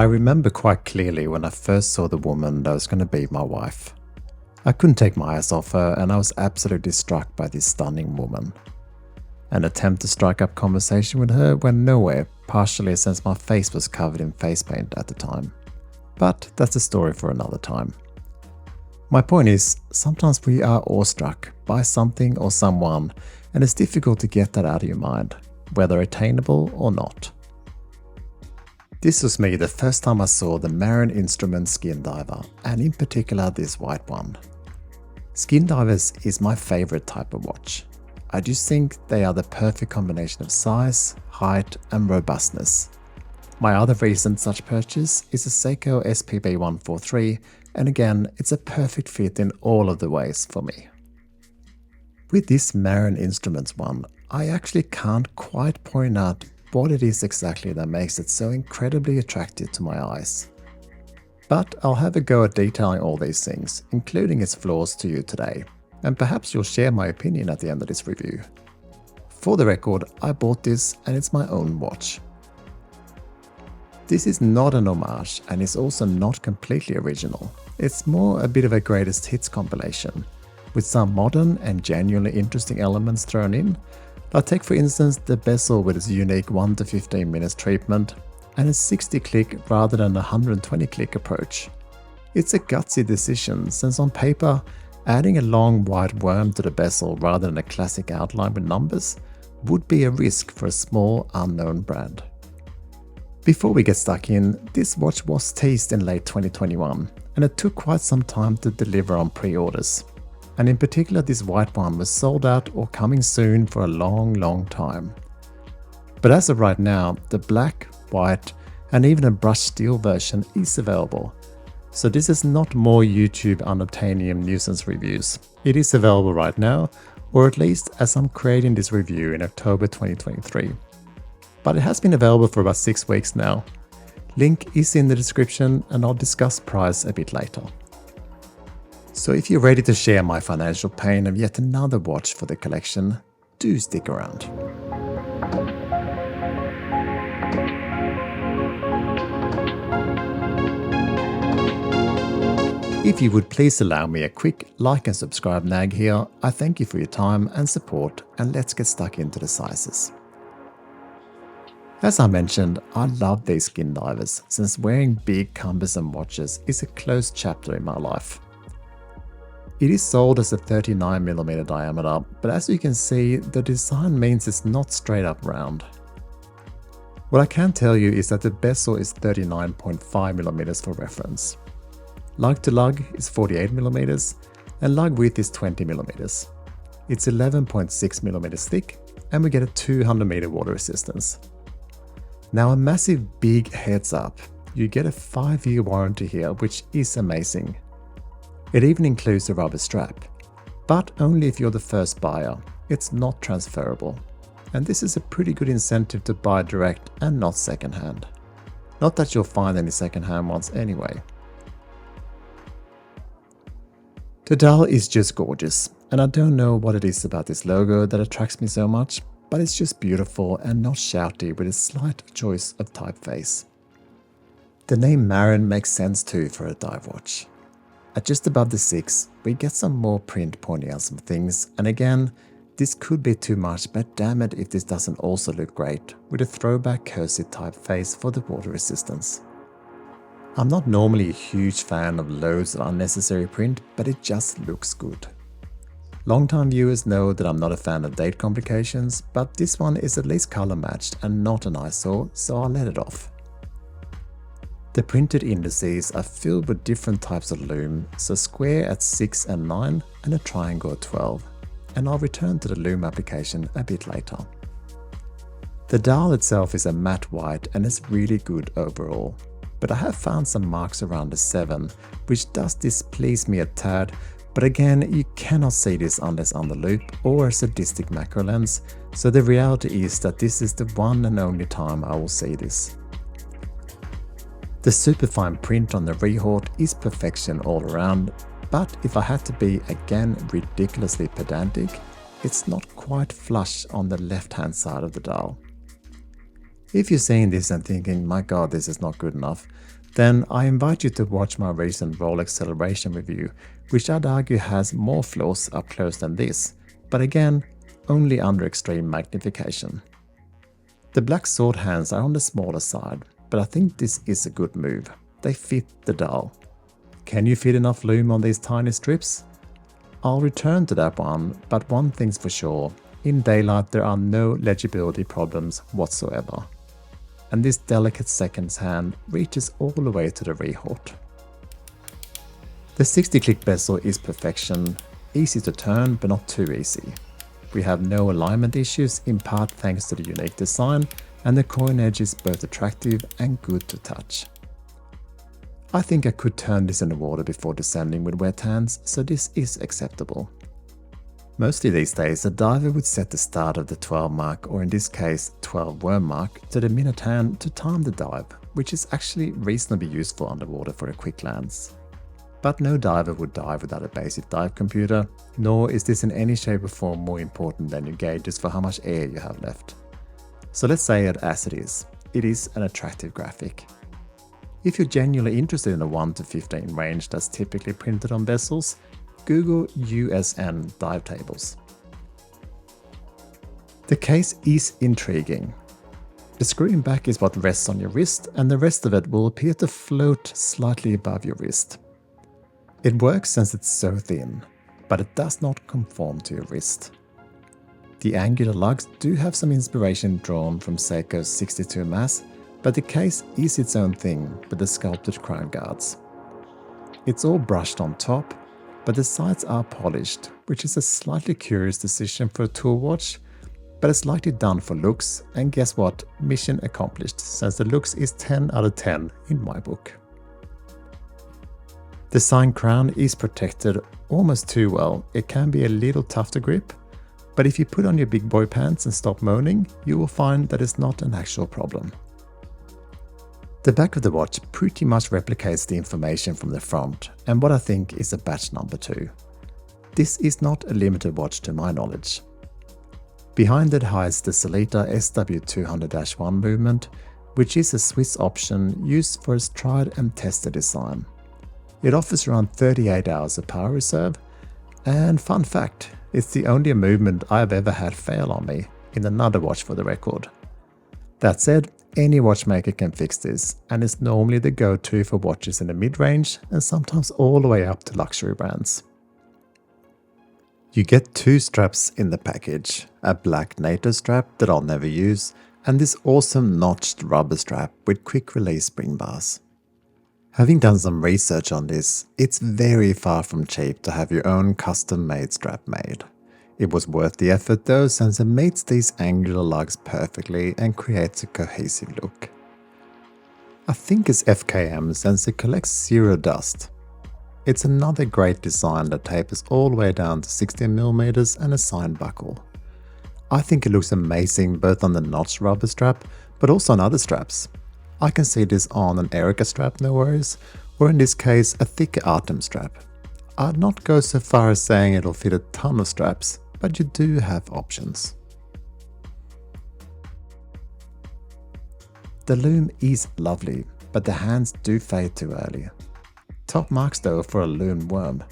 I remember quite clearly when I first saw the woman that was going to be my wife. I couldn't take my eyes off her and I was absolutely struck by this stunning woman. An attempt to strike up conversation with her went nowhere, partially since my face was covered in face paint at the time. But that's a story for another time. My point is, sometimes we are awestruck by something or someone and it's difficult to get that out of your mind, whether attainable or not. This was me the first time I saw the Marin instrument Skin Diver, and in particular this white one. Skin Divers is my favorite type of watch. I just think they are the perfect combination of size, height and robustness. My other recent such purchase is a Seiko SPB 143, and again it's a perfect fit in all of the ways for me. With this Marin Instruments one, I actually can't quite point out what it is exactly that makes it so incredibly attractive to my eyes. But I'll have a go at detailing all these things, including its flaws to you today, and perhaps you'll share my opinion at the end of this review. For the record, I bought this and it's my own watch. This is not an homage and is also not completely original. It's more a bit of a greatest hits compilation, with some modern and genuinely interesting elements thrown in. Like take for instance the bezel with its unique 1 to 15 minutes treatment and a 60 click rather than a 120 click approach. It's a gutsy decision since on paper, adding a long white worm to the bezel rather than a classic outline with numbers would be a risk for a small unknown brand. Before we get stuck in, this watch was teased in late 2021 and it took quite some time to deliver on pre-orders. And in particular this white one was sold out or coming soon for a long time. But as of right now, the black, white and even a brushed steel version is available. So this is not more YouTube unobtainium nuisance reviews. It is available right now, or at least as I'm creating this review in October 2023. But it has been available for about 6 weeks now. Link is in the description and I'll discuss price a bit later. So if you're ready to share my financial pain of yet another watch for the collection, do stick around. If you would please allow me a quick like and subscribe nag here, I thank you for your time and support, and let's get stuck into the sizes. As I mentioned, I love these Skin Divers since wearing big cumbersome watches is a closed chapter in my life. It is sold as a 39mm diameter, but as you can see, the design means it's not straight up round. What I can tell you is that the bezel is 39.5mm for reference. Lug to lug is 48mm and lug width is 20mm. It's 11.6mm thick and we get a 200m water resistance. Now a massive big heads up, you get a 5-year warranty here, which is amazing. It even includes a rubber strap, but only if you're the first buyer. It's not transferable. And this is a pretty good incentive to buy direct and not secondhand. Not that you'll find any secondhand ones anyway. The dial is just gorgeous, and I don't know what it is about this logo that attracts me so much, but it's just beautiful and not shouty with a slight choice of typeface. The name Marin makes sense too for a dive watch. At just above the 6, we get some more print pointing out some things, and again, this could be too much, but damn it if this doesn't also look great with a throwback cursive typeface for the water resistance. I'm not normally a huge fan of loads of unnecessary print, but it just looks good. Long-time viewers know that I'm not a fan of date complications, but this one is at least color matched and not an eyesore, so I'll let it off. The printed indices are filled with different types of lume, so square at 6 and 9 and a triangle at 12, and I'll return to the lume application a bit later. The dial itself is a matte white and is really good overall, but I have found some marks around the 7, which does displease me a tad, but again you cannot see this unless under loupe or a sadistic macro lens, so the reality is that this is the one and only time I will see this. The superfine print on the rehort is perfection all around, but if I had to be again ridiculously pedantic, it's not quite flush on the left hand side of the dial. If you're seeing this and thinking, my god, this is not good enough, then I invite you to watch my recent roll acceleration review, which I'd argue has more flaws up close than this, but again, only under extreme magnification. The black sword hands are on the smaller side, but I think this is a good move. They fit the dial. Can you fit enough lume on these tiny strips? I'll return to that one, but one thing's for sure, in daylight there are no legibility problems whatsoever. And this delicate seconds hand reaches all the way to the rehort. The 60-click bezel is perfection, easy to turn but not too easy. We have no alignment issues, in part thanks to the unique design, and the coin edge is both attractive and good to touch. I think I could turn this in the water before descending with wet hands, so this is acceptable. Mostly these days, a diver would set the start of the 12 mark, or in this case 12 worm mark, to the minute hand to time the dive, which is actually reasonably useful underwater for a quick lands. But no diver would dive without a basic dive computer, nor is this in any shape or form more important than your gauges for how much air you have left. So let's say it as it is an attractive graphic. If you're genuinely interested in the 1 to 15 range that's typically printed on bezels, Google USN dive tables. The case is intriguing. The screwing back is what rests on your wrist, and the rest of it will appear to float slightly above your wrist. It works since it's so thin, but it does not conform to your wrist. The angular lugs do have some inspiration drawn from Seiko's 62 mass, but the case is its own thing with the sculpted crown guards. It's all brushed on top, but the sides are polished, which is a slightly curious decision for a tool watch, but it's likely done for looks, and guess what? Mission accomplished, since the looks is 10 out of 10 in my book. The sign crown is protected almost too well. It can be a little tough to grip, but if you put on your big boy pants and stop moaning, you will find that it's not an actual problem. The back of the watch pretty much replicates the information from the front, and what I think is a batch number 2. This is not a limited watch to my knowledge. Behind it hides the Sellita SW200-1 movement, which is a Swiss option used for its tried and tested design. It offers around 38 hours of power reserve, and fun fact, it's the only movement I've ever had fail on me, in another watch for the record. That said, any watchmaker can fix this, and is normally the go-to for watches in the mid-range and sometimes all the way up to luxury brands. You get 2 straps in the package, a black NATO strap that I'll never use, and this awesome notched rubber strap with quick release spring bars. Having done some research on this, it's very far from cheap to have your own custom-made strap made. It was worth the effort though, since it mates these angular lugs perfectly and creates a cohesive look. I think it's FKM since it collects 0 dust. It's another great design that tapers all the way down to 16mm and a sign buckle. I think it looks amazing both on the notched rubber strap, but also on other straps. I can see this on an Erica strap, no worries, or in this case a thicker Artem strap. I'd not go so far as saying it'll fit a ton of straps, but you do have options. The Lume is lovely, but the hands do fade too early. Top marks though for a Lume worm.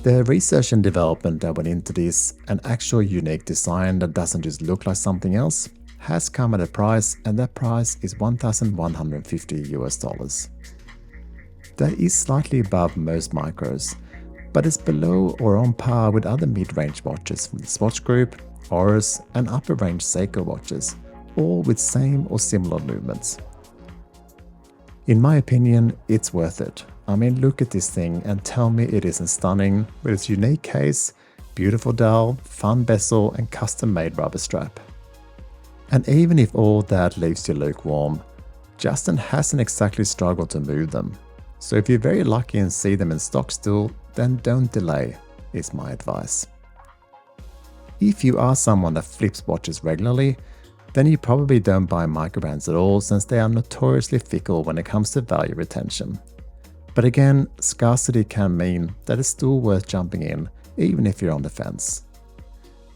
The research and development that went into this, an actual unique design that doesn't just look like something else, has come at a price, and that price is $1,150 US. That is slightly above most micros, but it's below or on par with other mid-range watches from the Swatch Group, Oris, and upper-range Seiko watches, all with same or similar movements. In my opinion, it's worth it. I mean, look at this thing and tell me it isn't stunning with its unique case, beautiful dial, fun bezel, and custom-made rubber strap. And even if all that leaves you lukewarm, Justin hasn't exactly struggled to move them. So if you're very lucky and see them in stock still, then don't delay, is my advice. If you are someone that flips watches regularly, then you probably don't buy microbrands at all, since they are notoriously fickle when it comes to value retention. But again, scarcity can mean that it's still worth jumping in, even if you're on the fence.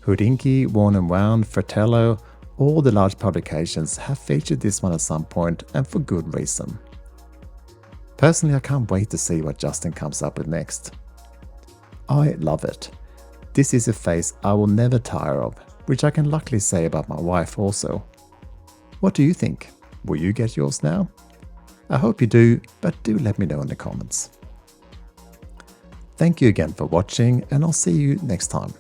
Hodinkee, Worn & Wound, Fratello, all the large publications have featured this one at some point, and for good reason. Personally, I can't wait to see what Justin comes up with next. I love it. This is a face I will never tire of, which I can luckily say about my wife also. What do you think? Will you get yours now? I hope you do, but do let me know in the comments. Thank you again for watching, and I'll see you next time.